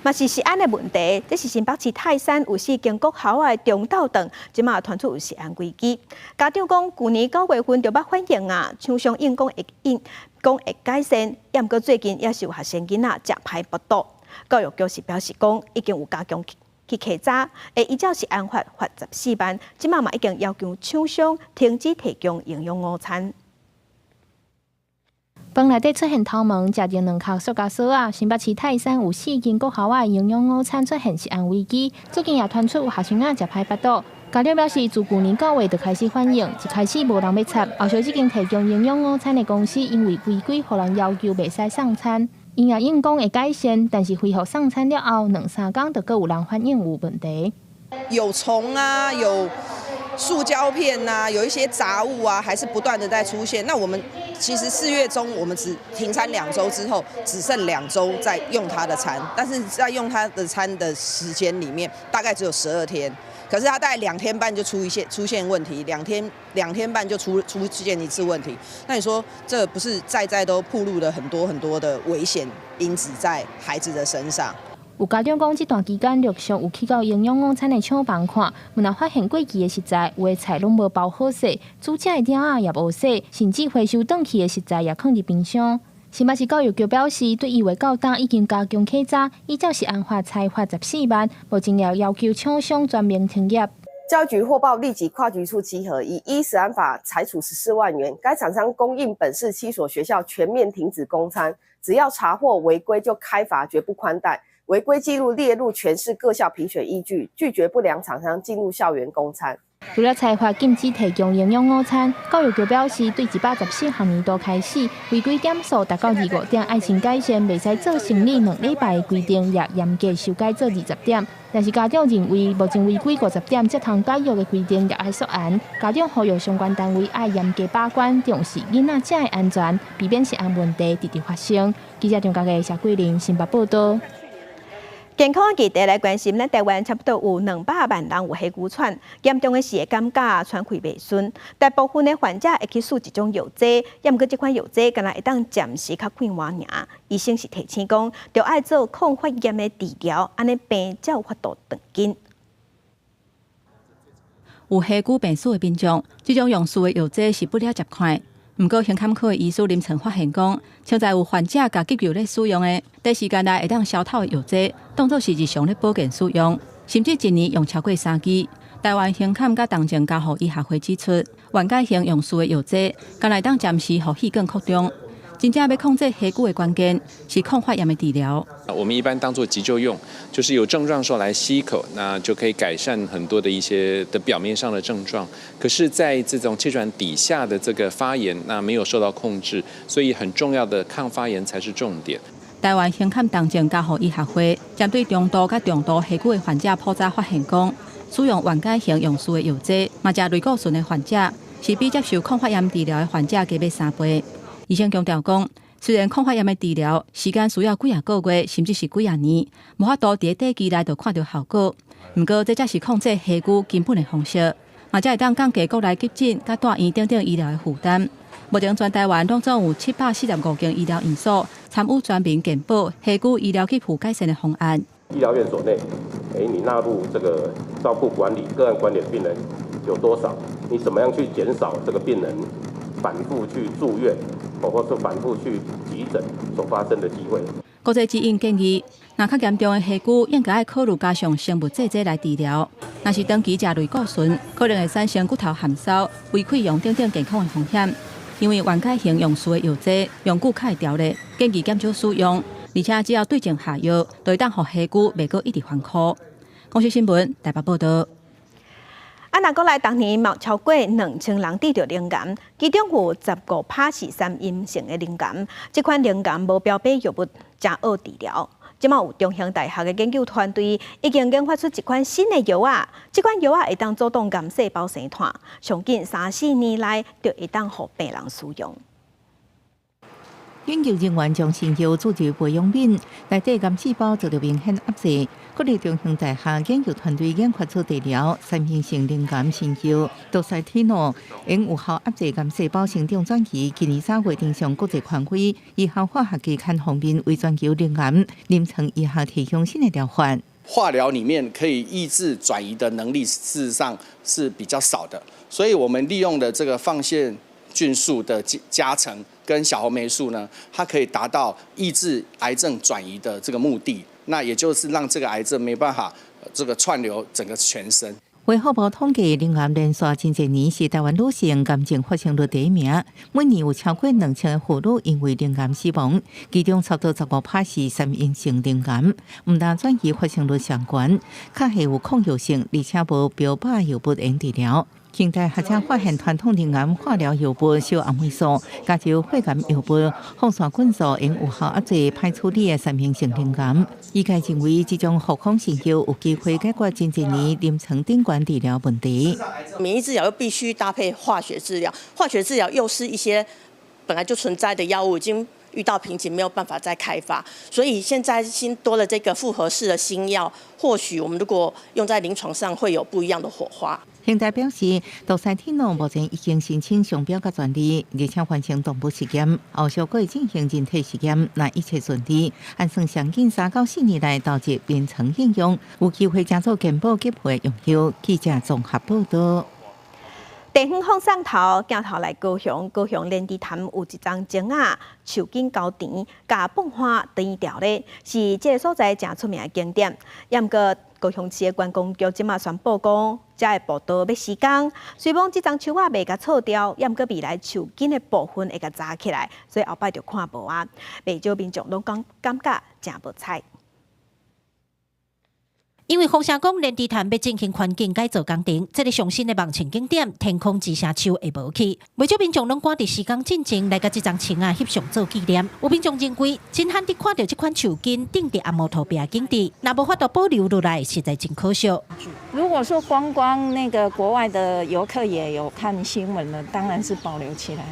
嘛是食安的问题，这是新北市泰山有4间国校的中斗长，即马传出有食安危机。家长讲，去年9月份就捌反映啊，厂商应讲会改善，也毋过最近也是有学生囡仔食歹腹肚。教育局是表示讲，已经有加强去稽查，会依照食安法罚14万，即马嘛已经要求厂商停止提供营养午餐。饭内底出现头毛，食着2壳塑胶锁啊！新北市泰山有4间国校的营养午餐出现食安危机，最近也传出有学生仔食歹腹肚。家长表示，自去年9月就开始反映，一开始无人要插，后续这间提供营养午餐的公司因为违规，互人要求袂使送餐。因也应讲会改善，但是恢复送餐了后2-3天，就各有人反映有问题。有虫啊，有塑胶片呐，有一些杂物啊，还是不断的在出现。那我们其实4月中我们只停餐2周之后，只剩2周在用它的餐，但是在用它的餐的时间里面，大概只有12天。可是它大概2天半就出现问题，2天半就出现一次问题。那你说这不是在都暴露了很多的危险因子在孩子的身上？有家长讲，这段期间陆续有去到营养午餐的厂房看，问若发现过期的食材，有的菜拢无包好势，煮食的鼎仔也无洗，甚至回收转去的食材也放伫冰箱。新北市教育局表示，对医卫教单已经加强稽查，依照食安法裁罚14万，目前也要求厂商全面停业。教育局获报立即跨局处稽核，依食安法裁处14万元。该厂商供应本市7所学校全面停止供餐，只要查获违规就开罚，绝不宽待。违规记录列入全市各校评选依据，拒绝不良厂商进入校园供餐。除了裁罚禁止提供营养午餐，教育局表示，对114学年度开始，违规点数达到25点，爱情改善，袂使做生理2礼拜的规定，也严格修改做20点。但是家长认为，目前违规50点才通解约的规定也爱缩严。家长呼吁相关单位爱严格把关，重视囡仔食的安全，避免食安问题直直发生。记者张家嘅谢桂玲新北报道。健康的议题来关心，咱台湾差不多有200万人有黑骨喘，严重的是会感觉喘气袂顺。大部分的患者会去试一种药剂，也毋过这款药剂敢若会当暂时较快活尔。医生是提醒讲，着爱做抗发炎的治疗，安尼病才有法度长紧。有黑骨病史的民众，这种用术的药剂是不了接款。不过，胸坎科的医师林晨发现讲，现在有患者家急救咧使用的，短时间内会当消透的药剂，当作是日常咧保健使用，甚至一年用超过3支。台湾胸坎甲动静家护医学会指出，原改型用术的药剂，敢来当暂时互气管扩张。真正要控制黑骨的关键是抗发炎的治疗。我们一般当作急救用，就是有症状的时候来吸一口，那就可以改善很多的一些的表面上的症状。可是，在这种气喘底下的这个发炎，那没有受到控制，所以很重要的抗发炎才是重点。台湾胸坎动静家护医学会针对中度甲重度黑骨的患者普查发现讲，使用原改型用术的药剂，嘛食类固醇的患者，是比接受抗发炎治疗的患者加要3倍。医生强调讲，虽然抗发炎的治疗时间需要几个月，甚至是几啊年，无法度伫短期内就看到效果。不过，这才是控制黑骨根本的方式，嘛才会当降低国内急诊、甲大医等等医疗的负担。目前全台湾拢总有745间医疗院所参与全民健保黑骨医疗给付改善的方案。医疗院所内，你纳入这个照顾管理、个案管理的病人有多少？你怎么样去减少这个病人反复去住院，或是反复去急诊所发生的机会？国际指引建议，若较严重的黑骨，应该要考虑加上生物制剂来治疗。若是长期食类固醇，可能会产生骨头含烧、胃溃疡等等健康的风险。因为原改型用术的药剂用久较会调咧，建议减少使用，而且只要对症下药，就会当让黑骨袂阁一直反苦。公视新闻台北报道。若国内当年嘛超过2000人得着灵癌，其中有15%是3阴性的灵癌。这款灵癌无标靶药物，真好治疗。即马有中兴大学的研究团队已经研发出一款新的药啊，这款药啊会当阻挡癌细胞生团，上近3-4年内就会当予病人使用。研究人员将新药注入培养皿，内底癌细胞遭到明显压制。国立中兴大学研究团队研发出治疗3阴性灵癌新药多塞替诺，因有效压制癌细胞生长转移。今年3月登上国际权威医学化学期刊方面为全球灵癌临床医学提供新的疗法。化疗里面可以抑制转移的能力，事实上是比较少的，所以我们利用的这个放线菌素的加成跟小红霉素呢，它可以达到抑制癌症转移的这个目的。那也就是让这个癌症没办法这个串流整个全身。卫福部统计，灵癌连续前几年是台湾女性癌症发生率第1名，每年有超过2000个妇女因为灵癌死亡，其中差不多15%是3阴性灵癌。唔但转移发生率上悬，较系有抗药性，而且无标靶药物用治疗。现代学者发现传统人癌化疗药物受红霉素、加上血癌药物、放射菌素应有效压制排除你的三明性人癌。医界认为，这种复康成药有机会解决真济年临床顶管治疗问题。免疫治疗又必须搭配化学治疗，化学治疗又是一些本来就存在的药物已经遇到瓶颈，没有办法再开发，所以现在新多了这个复合式的新药，或许我们如果用在临床上会有不一样的火花。现代表示，杜塞天诺目前已经申请商标甲专利，而且完成动物实验，后续会进行人体实验。若一切顺利，按算上近3到4年内导致临床应用，有机会加做健保计划用药。记者综合报道。地方放送头，镜头来高雄莲池潭有一张钟仔树根高田，甲迸花长条咧，是这个所在真出名的景点。也毋过高雄市的观光局即马宣布讲，这个步道要施工，虽讲这张树仔未甲错掉，也毋过未来树根的部分会甲扎起来，所以后摆就看无啊。未少民众拢感觉真无彩。因为风城讲莲池潭要进行环境改造工程，这个上新的望晴景点天空之城树会无去，未少民众拢赶伫施工进程来甲这张青啊翕相做纪念。有民众认为，真罕得看到这款树根顶伫阿摩土壁景地，若无法度保留落来，实在真可惜。如果说光那个国外的游客也有看新闻了，当然是保留起来。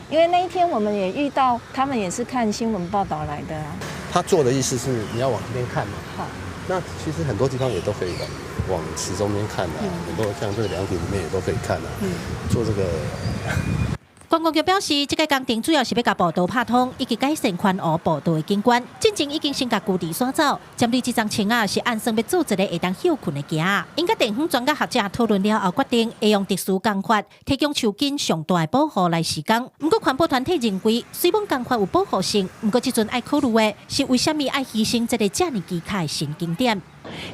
因为那一天我们也遇到，他们也是看新闻报道来的啊。他做的意思是你要往这边看嘛。好。那其实很多地方也都可以往池中间看啊，很多像这个凉亭里面也都可以看啊。做这个。观光局表示，这个工程主要是要甲步道拍通，以及改善宽湖步道的景观。进程已经先甲固地刷走，针对这张青啊，是按算要做一个会当休困的行。因甲地方专家学者讨论了后，决定会用特殊工法提供树根上大的保护来施工。不过环保团体认为，虽然工法有保护性，不过这阵爱考虑的是为什么爱牺牲这个这么奇卡的新景点。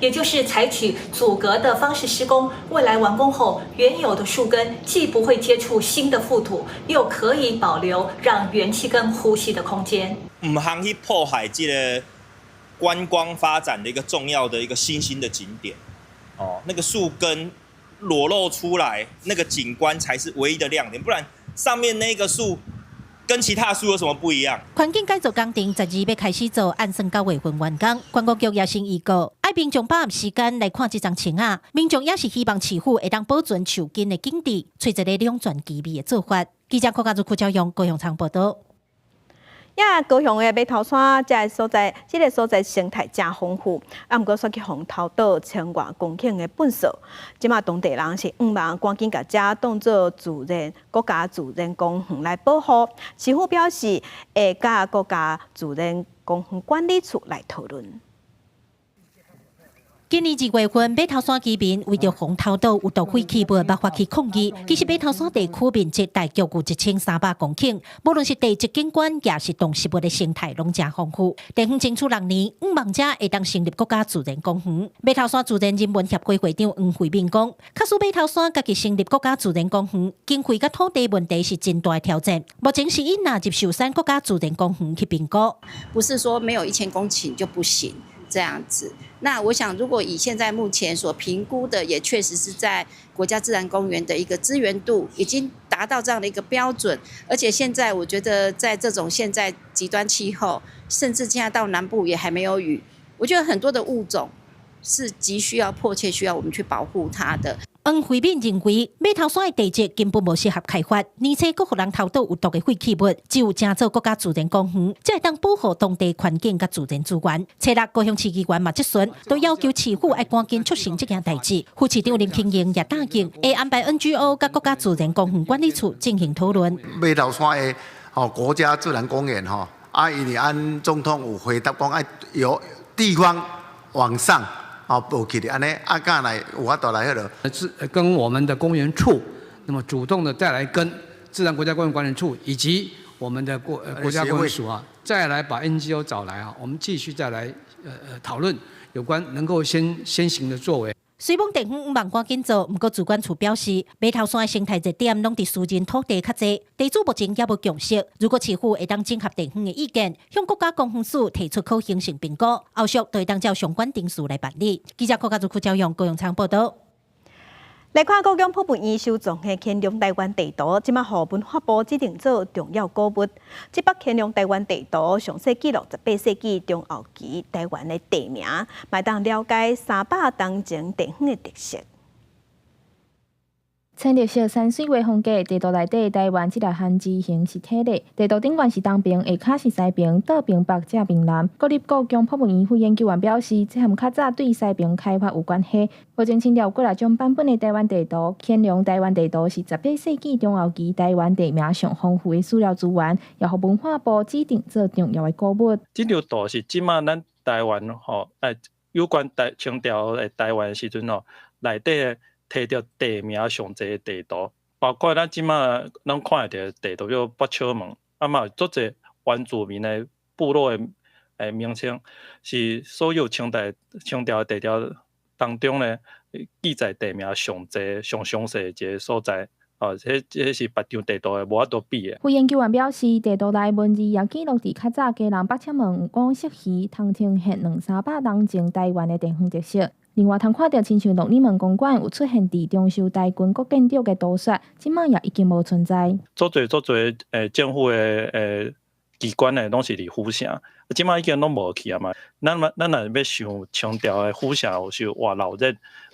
也就是采取阻隔的方式施工，未来完工后，原有的树根既不会接触新的覆土，又可以保留让元气根呼吸的空间。唔通去破坏这个观光发展的一个重要的一个新兴的景点。哦，那个树根裸露出来，那个景观才是唯一的亮点，不然上面那个树。跟其他树有什么不一样？环境改造工程12月开始做，按算9月份完工。观光局也先预告，爱民众把握时间来看这张青啊。民众也是希望市府会当保存树根的景地，找一个两全其美的做法。记者柯家族柯昭阳高雄场报道。高雄的马头山这个所在生态真丰富，毋过选去红头岛1000多公顷的粪扫，即马当地人是忙赶紧甲这当作国家自然公园来保护。市府表示会甲国家自然公园管理处来讨论。今年2月份，马头山居民为着红头岛有毒废弃物爆发起抗议。其实马头山地区面积大约有1300公顷，无论是地质景观也是动植物的生态，拢真丰富。地方争取6年，望者会当成立国家自然公园。马头山自然人文协会会长黄惠敏讲，假使马头山家己成立国家自然公园，经费甲土地问题是真大的挑战。目前是以纳入寿山国家自然公园去评估，不是说没有1000公顷就不行。这样子，那我想，如果以现在目前所评估的，也确实是在国家自然公园的一个资源度已经达到这样的一个标准，而且现在我觉得，在这种现在极端气候，甚至现在到南部也还没有雨，我觉得很多的物种是急需要、迫切需要我们去保护它的。黄惠敏认为，马头山的地质根本无适合开发，而且佫互人偷倒有毒的废弃物，只有成做国家自然公园，才会当保护当地环境甲自然资源。初六高雄市议员马志顺都要求市府要赶紧促成这件代志。副市长林庆英也答应会安排 NGO 甲国家自然公园管理处进行讨论。马头山的国家自然公园因为按总统有回答讲，由地方往上。补起的安尼，干来有法度来迄落。跟我们的公园处，那么主动的再来跟自然国家公园管理处以及我们的国家公园署再来把 NGO 找来我们继续再来讨论有关能够先行的作为。虽讲地方忙赶紧做，不过主管处表示，马头山的生态热点拢伫私人土地较济，地主目前也无共识。如果市府会当整合地方的意见，向国家公园署提出可行性评估，后续就会当照相关程序来办理。记者柯家族柯昭阳高雄场报道。来看高雄瀑布院收藏的乾隆台湾地图，即马互文化部指定做重要古物。这幅乾隆台湾地图详细记录18世纪中后期台湾的地名，卖当了解300当前地方的特色。青绿色山水画风格，地图内底台湾即个汉字形实体的。地图顶端是东边，下骹是西边，倒边北正边南。国立高雄瀑布园区研究员表示，这和较早对西边开发有关系。目前清朝过来将版本的台湾地图，乾隆台湾地图是18世纪中后期台湾地名上丰富的资料资源，也互文化部指定做重要的古物。这条图是即马咱台湾有关清朝的台湾时阵内底摕到地名上侪的地图，包括咱即马咱看得到地图叫北草门，嘛有足侪原住民的部落的名称，是所有清朝的地条当中呢记载地名上侪上详细的一个所在。这是别张地图的无法度比的。研究员表示，地图内文字也记录伫较早家人北车门讲适宜通听现200-300当前台湾的地方特色。另外，通看到亲像鹿耳门公馆有出现伫中秀台军国建筑的图说，即摆也已经无存在。足侪政府的机关呢，拢是伫府城，即摆已经拢无去啊嘛。咱若要想清朝的府城有时活热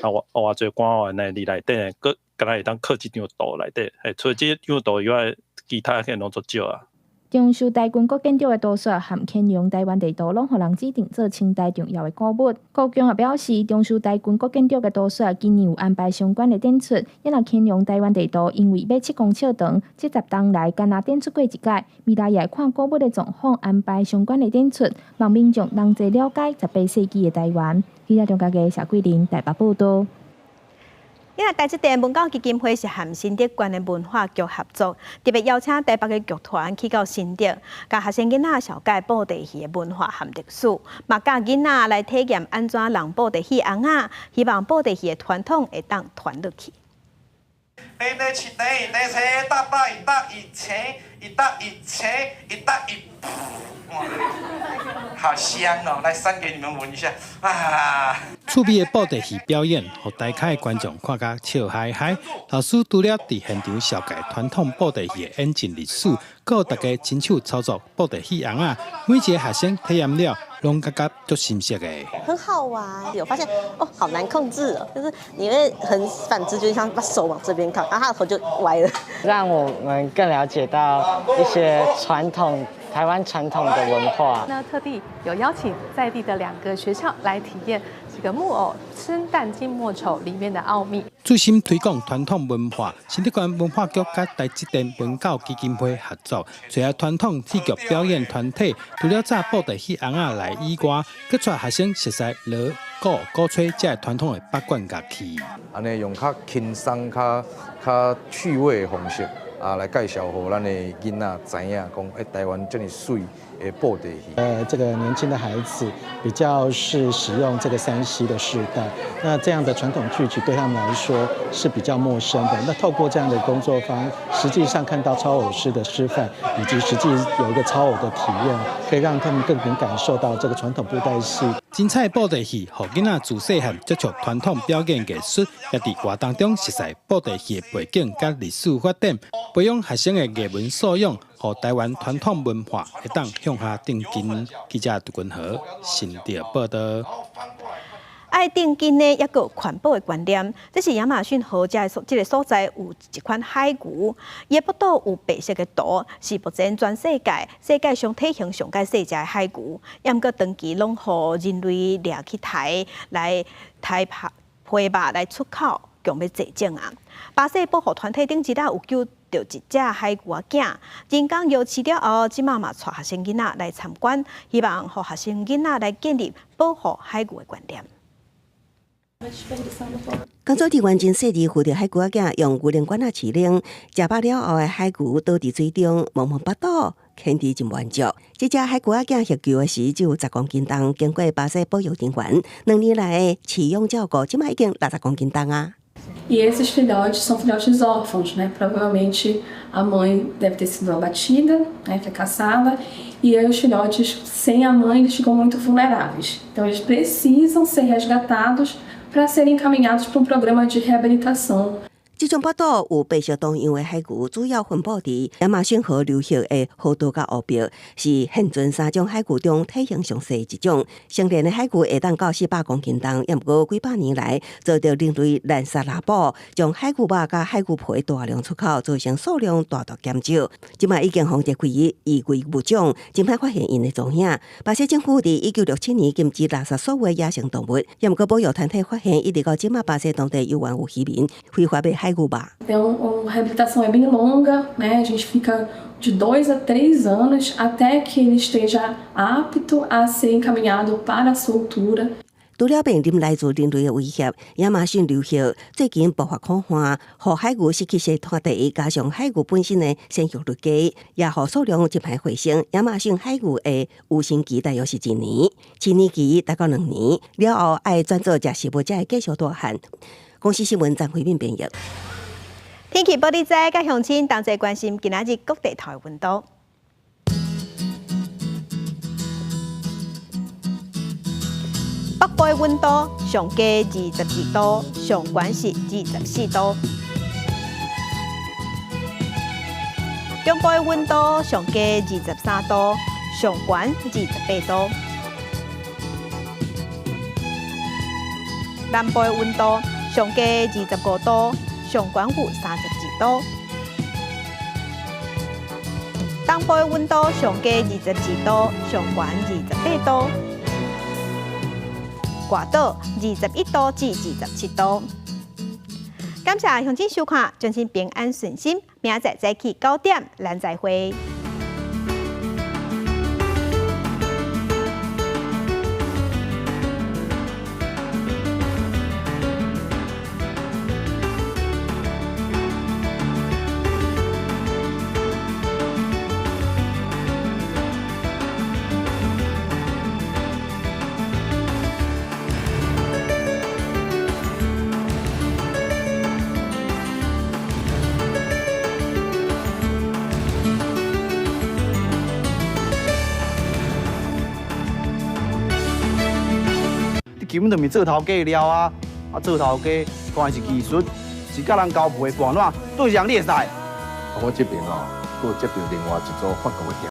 偌侪官员呢，伫内底呢，佮敢若会当刻即张图内底，除了即张图以外，其他可能拢足少啊。中秀台军国建筑的图说和乾隆台湾地图拢互人指定做清代重要的古物。高雄也表示，中秀台军国建筑的图说今年有安排相关的展出，因为乾隆台湾地图因为要7公尺长，这10当来敢若展出过一届，未来也会看古物的状况安排相关的展出，让民众能侪了解18世纪的台湾。记者中嘉义谢桂林台北报道。因为台积电文教基金会是和新竹县的文化局合作，特别邀请台北的剧团去到新竹，教学生囡仔了解布袋戏的文化和历史，嘛教囡仔来体验安怎人布袋戏红仔，希望布袋戏的传统会当传落去。好香哦！来扇给你们闻一下啊！趣味的布袋戏表演，让台下的观众看甲笑嗨嗨。老师除了伫现场绍介传统布袋戏的演进历史，佮大家亲手操作布袋戏红仔，每一个学生体验了，拢感觉足新鲜的。很好玩，有发现哦，好难控制哦，就是你会很反直觉，像把手往这边靠，然后他的头就歪了。让我们更了解到一些台湾传统的文化。那特地有邀请在地的2个学校来体验这个木偶生旦净末丑里面的奥秘。最新推广传统文化，新竹县文化局甲台积电文教基金会合作，找来传统戏剧表演团体，除了早布袋戏红仔来以外，佮带学生熟悉锣鼓、鼓吹这传统的八卦乐器。安尼用较轻松、较趣味的方式。来介绍给咱的囡仔知影，讲台湾这么水的布袋戏。这个年轻的孩子比较是使用这个3C 的世代，那这样的传统剧曲对他们来说是比较陌生的。那透过这样的工作坊，实际上看到操偶师的示范，以及实际有一个操偶的体验，可以让他们更能感受到这个传统布袋戏。精彩布袋戏，让囡仔自细汉接触传统表演艺术，也伫活动中熟悉布袋戏的背景甲历史发展，培养学生的艺文素养，和台湾传统文化会当向下定根。记者杜君和新竹报道。爱定根呢，也有环保的观念。这是亚马逊河这个所在有一款海牛，伊不倒有白色的图，是目前全世界上体型上介细只的海牛。也毋过长期拢互人类掠去台来批肉来出口，强要济种啊！巴西保护团体顶一日有救到一只海牛仔囝，人工摇饲了后，即马嘛带学生囡仔来参观，希望互学生囡仔来建立保护海牛的观念。工作人员真细致扶着海牛仔囝，用牛铃管仔饲奶，食饱了后的海牛倒伫水中，茫茫巴肚，看得真满足。这只海牛仔囝获救的时只有10公斤重，经过巴西保育人员2年来的饲养照顾，即马已经60公斤重啊。E esses filhotes são filhotes órfãos, né? Provavelmente a mãe deve ter sido abatida, né? Foi caçada, e aí os filhotes sem a mãe eles ficam muito vulneráveis. Então eles precisam ser resgatados para serem encaminhados para programa de reabilitação. 这种报道有白色同样的海牛，主要分布伫亚马逊河流域的河道甲湖壁，是现存3种海牛中体型上细一种。成年的海牛会当到400公斤重，也毋过几百年来遭到人类滥杀滥捕，将海牛肉甲海牛皮大量出口，造成数量大大减少。即卖已经防治区移归物种，真歹发现因的踪影。巴西政府伫1967年禁止垃圾所有野生动物，也毋过保育团体发现，一直到即卖巴西当地有缘有渔民非法买海牛肉。 Então, a reabilitação é bem longa, né? A gente fica de 2 a 3 anos até que ele esteja apto a ser encaminhado para a soltura. 除了面临来自人类的威胁，亚马逊流域最近爆发干旱，让海牛失去生态地，加上海牛本身的生育率低，也让数量一排回升。亚马逊海牛的有生期大约是1年，7年期达到2年，了后爱转做食食物才会继续大汉。公司新闻张惠敏编译。 天气报道在，甲乡亲同齐关心今仔日各地头的温度。北部的温度上加22度，上悬是24度；中部的温度上加23度，上悬28度；南部的温度上加25度。 上悬有32度，东部的温度上加22度，上悬28度，外岛21度至27度。感谢乡亲收看，祝您平安顺心，明仔早起9点，咱再会。根本就咪做头家了啊！做头家当然是技术，是甲人交配的半烂，对上你会使。我这边哦，佫接到另外一组法国的电